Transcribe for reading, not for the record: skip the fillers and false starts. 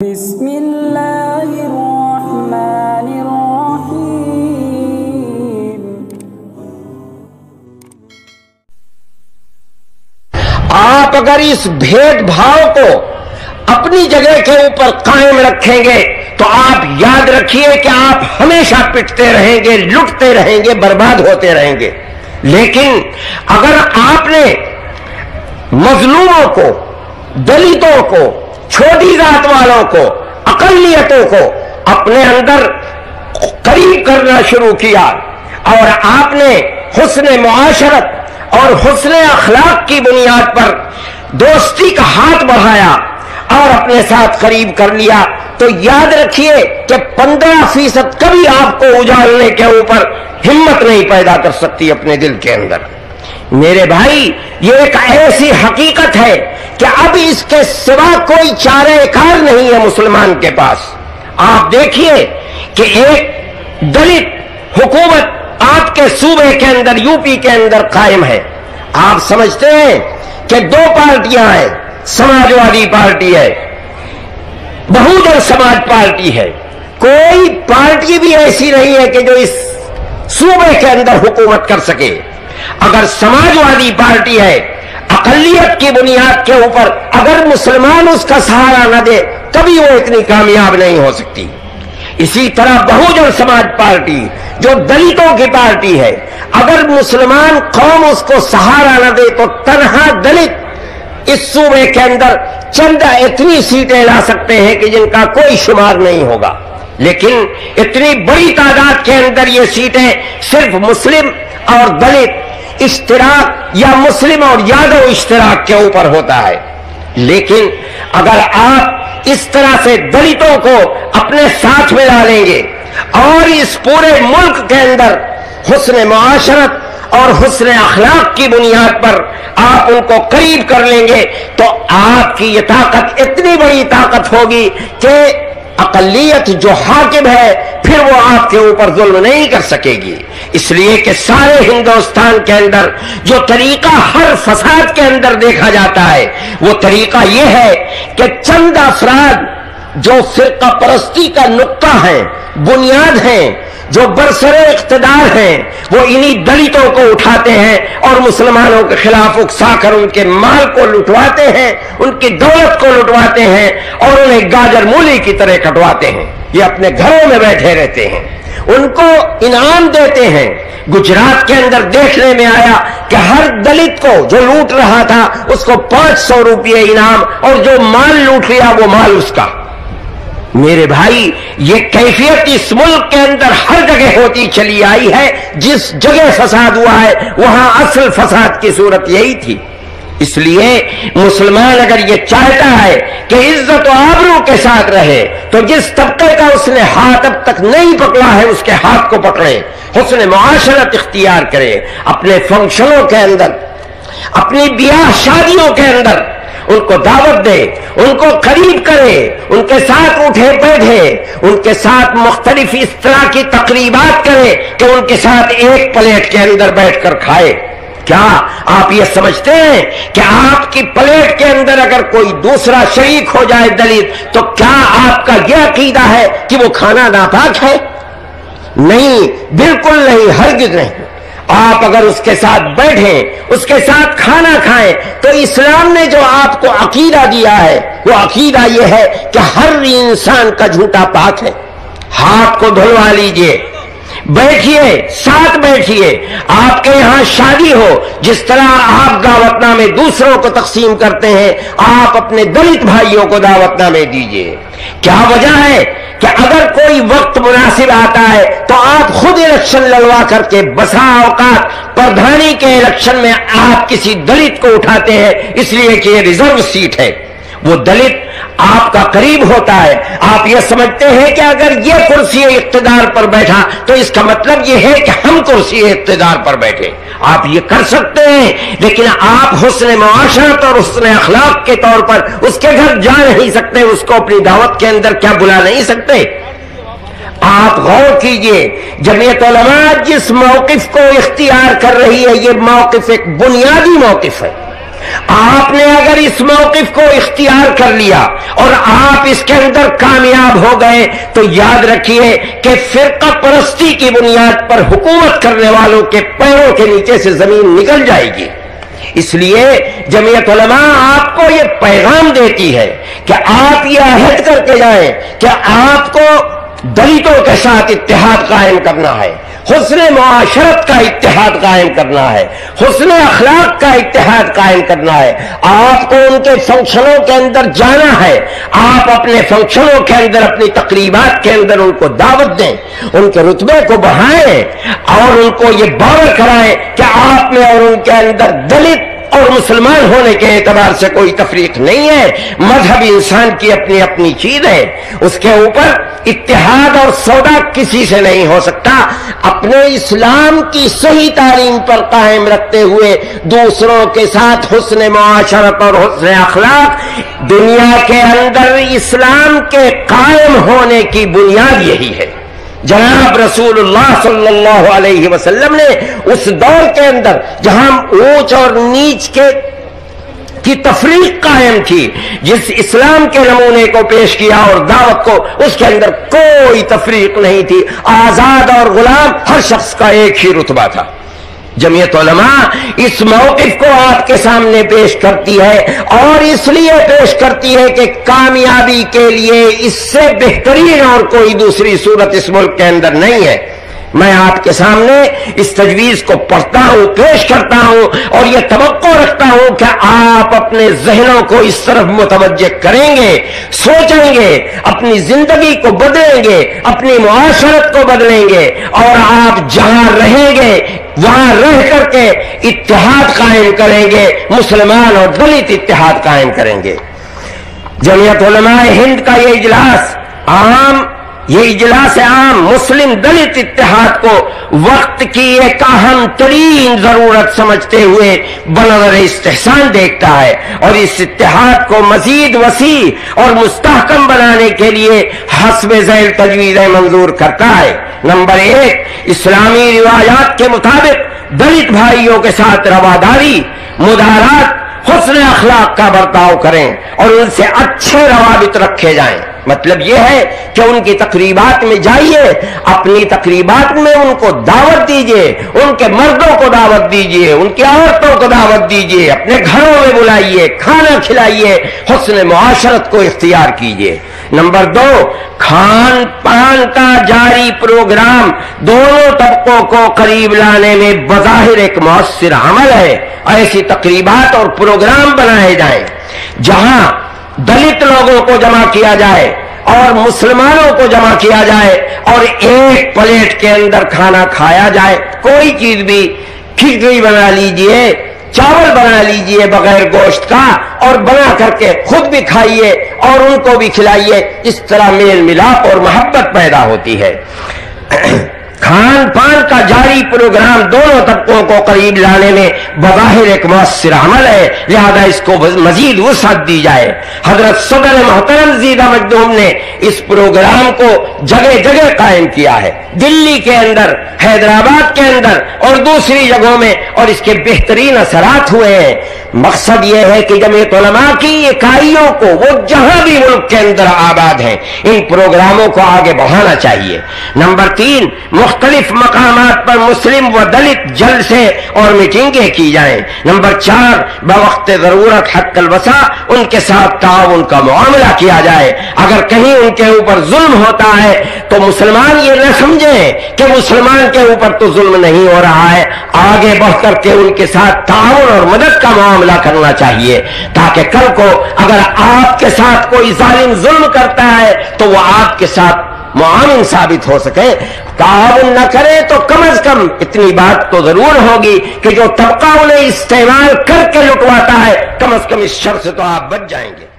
بسم اللہ الرحمن الرحیم۔ آپ اگر اس بھید بھاؤ کو اپنی جگہ کے اوپر قائم رکھیں گے تو آپ یاد رکھیے کہ آپ ہمیشہ پٹتے رہیں گے، لٹتے رہیں گے، برباد ہوتے رہیں گے۔ لیکن اگر آپ نے مظلوموں کو، دلتوں کو، چھوٹی ذات والوں کو، اقلیتوں کو اپنے اندر قریب کرنا شروع کیا اور آپ نے حسن معاشرت اور حسن اخلاق کی بنیاد پر دوستی کا ہاتھ بڑھایا اور اپنے ساتھ قریب کر لیا، تو یاد رکھیے کہ 15% کبھی آپ کو اجالنے کے اوپر ہمت نہیں پیدا کر سکتی اپنے دل کے اندر۔ میرے بھائی، یہ ایک ایسی حقیقت ہے کہ اب اس کے سوا کوئی چارہ کار نہیں ہے مسلمان کے پاس۔ آپ دیکھیے کہ ایک دلت حکومت آپ کے صوبے کے اندر، یو پی کے اندر قائم ہے۔ آپ سمجھتے ہیں کہ دو پارٹیاں ہیں، سماجوادی پارٹی ہے، بہوجن سماج پارٹی ہے۔ کوئی پارٹی بھی ایسی نہیں ہے کہ جو اس صوبے کے اندر حکومت کر سکے۔ اگر سماجوادی پارٹی ہے، اقلیت کی بنیاد کے اوپر اگر مسلمان اس کا سہارا نہ دے کبھی وہ اتنی کامیاب نہیں ہو سکتی۔ اسی طرح بہوجن سماج پارٹی جو دلتوں کی پارٹی ہے، اگر مسلمان قوم اس کو سہارا نہ دے تو تنہا دلت اس صوبے کے اندر چند اتنی سیٹیں لا سکتے ہیں کہ جن کا کوئی شمار نہیں ہوگا۔ لیکن اتنی بڑی تعداد کے اندر یہ سیٹیں صرف مسلم اور دلت اشتراک یا مسلم اور یادو اشتراک کے اوپر ہوتا ہے۔ لیکن اگر آپ اس طرح سے دلتوں کو اپنے ساتھ ملا لیں گے اور اس پورے ملک کے اندر حسن معاشرت اور حسن اخلاق کی بنیاد پر آپ ان کو قریب کر لیں گے تو آپ کی یہ طاقت اتنی بڑی طاقت ہوگی کہ اقلیت جو حاکم ہے پھر وہ آپ کے اوپر ظلم نہیں کر سکے گی۔ اس لیے کہ سارے ہندوستان کے اندر جو طریقہ ہر فساد کے اندر دیکھا جاتا ہے وہ طریقہ یہ ہے کہ چند افراد جو فرقہ پرستی کا نقطہ ہے، بنیاد ہیں، جو برسر اقتدار ہیں، وہ انہی دلتوں کو اٹھاتے ہیں اور مسلمانوں کے خلاف اکسا کر ان کے مال کو لٹواتے ہیں، ان کی دولت کو لٹواتے ہیں اور انہیں گاجر مولی کی طرح کٹواتے ہیں۔ یہ اپنے گھروں میں بیٹھے رہتے ہیں، ان کو انعام دیتے ہیں۔ گجرات کے اندر دیکھنے میں آیا کہ ہر دلت کو جو لوٹ رہا تھا اس کو 500 روپے انعام، اور جو مال لوٹ لیا وہ مال اس کا۔ میرے بھائی، یہ کیفیت اس ملک کے اندر ہر جگہ ہوتی چلی آئی ہے۔ جس جگہ فساد ہوا ہے وہاں اصل فساد کی صورت یہی تھی۔ اس لیے مسلمان اگر یہ چاہتا ہے کہ عزت و آبرو کے ساتھ رہے تو جس طبقے کا اس نے ہاتھ اب تک نہیں پکڑا ہے اس کے ہاتھ کو پکڑے، حسن معاشرت اختیار کرے، اپنے فنکشنوں کے اندر، اپنی بیاہ شادیوں کے اندر ان کو دعوت دے، ان کو قریب کرے، ان کے ساتھ اٹھے بیٹھے، ان کے ساتھ مختلف اس طرح کی تقریبات کرے کہ ان کے ساتھ ایک پلیٹ کے اندر بیٹھ کر کھائے۔ کیا آپ یہ سمجھتے ہیں کہ آپ کی پلیٹ کے اندر اگر کوئی دوسرا شریک ہو جائے دلت تو کیا آپ کا یہ عقیدہ ہے کہ وہ کھانا ناپاک ہے؟ نہیں، بالکل نہیں، ہرگز نہیں۔ آپ اگر اس کے ساتھ بیٹھیں، اس کے ساتھ کھانا کھائیں تو اسلام نے جو آپ کو عقیدہ دیا ہے وہ عقیدہ یہ ہے کہ ہر انسان کا جھوٹا پاک ہے۔ ہاتھ کو دھلوا لیجئے، بیٹھیے، ساتھ بیٹھیے۔ آپ کے یہاں شادی ہو، جس طرح آپ دعوت نامے دوسروں کو تقسیم کرتے ہیں آپ اپنے دلت بھائیوں کو دعوت نامے دیجئے۔ کیا وجہ ہے کہ اگر کوئی وقت مناسب آتا ہے تو آپ خود الیکشن لڑوا کر کے بسا اوقات پردھانی کے الیکشن میں آپ کسی دلت کو اٹھاتے ہیں اس لیے کہ یہ ریزرو سیٹ ہے۔ وہ دلت آپ کا قریب ہوتا ہے، آپ یہ سمجھتے ہیں کہ اگر یہ کرسی اقتدار پر بیٹھا تو اس کا مطلب یہ ہے کہ ہم کرسی اقتدار پر بیٹھے۔ آپ یہ کر سکتے ہیں لیکن آپ حسن معاشرت اور حسن اخلاق کے طور پر اس کے گھر جا نہیں سکتے، اس کو اپنی دعوت کے اندر کیا بلا نہیں سکتے؟ آپ غور کیجئے، جمعیت علماء جس موقف کو اختیار کر رہی ہے یہ موقف ایک بنیادی موقف ہے۔ آپ نے اگر اس موقف کو اختیار کر لیا اور آپ اس کے اندر کامیاب ہو گئے تو یاد رکھیے کہ فرقہ پرستی کی بنیاد پر حکومت کرنے والوں کے پیروں کے نیچے سے زمین نکل جائے گی۔ اس لیے جمعیت علماء آپ کو یہ پیغام دیتی ہے کہ آپ یہ عہد کر کے جائیں کہ آپ کو دلتوں کے ساتھ اتحاد قائم کرنا ہے، حسن معاشرت کا اتحاد قائم کرنا ہے، حسن اخلاق کا اتحاد قائم کرنا ہے۔ آپ کو ان کے فنکشنوں کے اندر جانا ہے، آپ اپنے فنکشنوں کے اندر اپنی تقریبات کے اندر ان کو دعوت دیں، ان کے رتبے کو بڑھائیں اور ان کو یہ باور کرائیں کہ آپ میں اور ان کے اندر دلت اور مسلمان ہونے کے اعتبار سے کوئی تفریق نہیں ہے۔ مذہب انسان کی اپنی اپنی چیز ہے، اس کے اوپر اتحاد اور سودا کسی سے نہیں ہو سکتا۔ اپنے اسلام کی صحیح تعلیم پر قائم رکھتے ہوئے دوسروں کے ساتھ حسن معاشرت اور حسن اخلاق، دنیا کے اندر اسلام کے قائم ہونے کی بنیاد یہی ہے۔ جناب رسول اللہ صلی اللہ علیہ وسلم نے اس دور کے اندر جہاں اونچ اور نیچ کی تفریق قائم تھی، جس اسلام کے نمونے کو پیش کیا اور دعوت کو، اس کے اندر کوئی تفریق نہیں تھی، آزاد اور غلام ہر شخص کا ایک ہی رتبہ تھا۔ جمعیت علماء اس موقف کو آپ کے سامنے پیش کرتی ہے اور اس لیے پیش کرتی ہے کہ کامیابی کے لیے اس سے بہترین اور کوئی دوسری صورت اس ملک کے اندر نہیں ہے۔ میں آپ کے سامنے اس تجویز کو پڑھتا ہوں، پیش کرتا ہوں اور یہ توقع رکھتا ہوں کہ آپ اپنے ذہنوں کو اس طرف متوجہ کریں گے، سوچیں گے، اپنی زندگی کو بدلیں گے، اپنی معاشرت کو بدلیں گے اور آپ جہاں رہیں گے وہاں رہ کر کے اتحاد قائم کریں گے، مسلمان اور دلت اتحاد قائم کریں گے۔ جمعیت علماء ہند کا یہ اجلاس عام مسلم دلت اتحاد کو وقت کی ایک اہم ترین ضرورت سمجھتے ہوئے بنظر استحسان دیکھتا ہے اور اس اتحاد کو مزید وسیع اور مستحکم بنانے کے لیے حسب ذیل تجویزیں منظور کرتا ہے۔ نمبر 1، اسلامی روایات کے مطابق دلت بھائیوں کے ساتھ رواداری، مدارات، حسن اخلاق کا برتاؤ کریں اور ان سے اچھے روابط رکھے جائیں۔ مطلب یہ ہے کہ ان کی تقریبات میں جائیے، اپنی تقریبات میں ان کو دعوت دیجیے، ان کے مردوں کو دعوت دیجیے، ان کی عورتوں کو دعوت دیجیے، اپنے گھروں میں بلائیے، کھانا کھلائیے، حسن معاشرت کو اختیار کیجیے۔ نمبر 2، کھان پان کا جاری پروگرام دونوں طبقوں کو قریب لانے میں بظاہر ایک مؤثر عمل ہے۔ ایسی تقریبات اور پروگرام بنائے جائیں جہاں دلت لوگوں کو جمع کیا جائے اور مسلمانوں کو جمع کیا جائے اور ایک پلیٹ کے اندر کھانا کھایا جائے۔ کوئی چیز بھی، کھچڑی بنا لیجئے، چاول بنا لیجئے بغیر گوشت کا اور بنا کر کے خود بھی کھائیے اور ان کو بھی کھلائیے۔ اس طرح میل ملاپ اور محبت پیدا ہوتی ہے۔ کھان پان کا جاری پروگرام دونوں طبقوں کو قریب لانے میں بظاہر ایک مؤثر عمل ہے، لہذا اس کو مزید وسعت دی جائے۔ حضرت صدر محترم زیدہ مجدوم نے اس پروگرام کو جگہ جگہ قائم کیا ہے، دلی کے اندر، حیدرآباد کے اندر اور دوسری جگہوں میں، اور اس کے بہترین اثرات ہوئے ہیں۔ مقصد یہ ہے کہ جمعیت علماء کی اکائیوں کو وہ جہاں بھی ملک کے اندر آباد ہیں ان پروگراموں کو آگے بڑھانا چاہیے۔ نمبر 3، مختلف مقامات پر مسلم و دلت جلسے اور میٹنگیں کی جائیں۔ نمبر 4، بوقت ضرورت حق الوسع ان کے ساتھ تعاون کا معاملہ کیا جائے۔ اگر کہیں ان کے اوپر ظلم ہوتا ہے تو مسلمان یہ نہ سمجھیں کہ مسلمان کے اوپر تو ظلم نہیں ہو رہا ہے، آگے بڑھ کر کے ان کے ساتھ تعاون اور مدد کا معاملہ کرنا چاہیے، تاکہ کل کو اگر آپ کے ساتھ کوئی ظالم ظلم کرتا ہے تو وہ آپ کے ساتھ معاون ثابت ہو سکے۔ تعاون نہ کرے تو کم از کم اتنی بات تو ضرور ہوگی کہ جو طبقہ انہیں استعمال کر کے لٹواتا ہے، کم از کم اس شر سے تو آپ بچ جائیں گے۔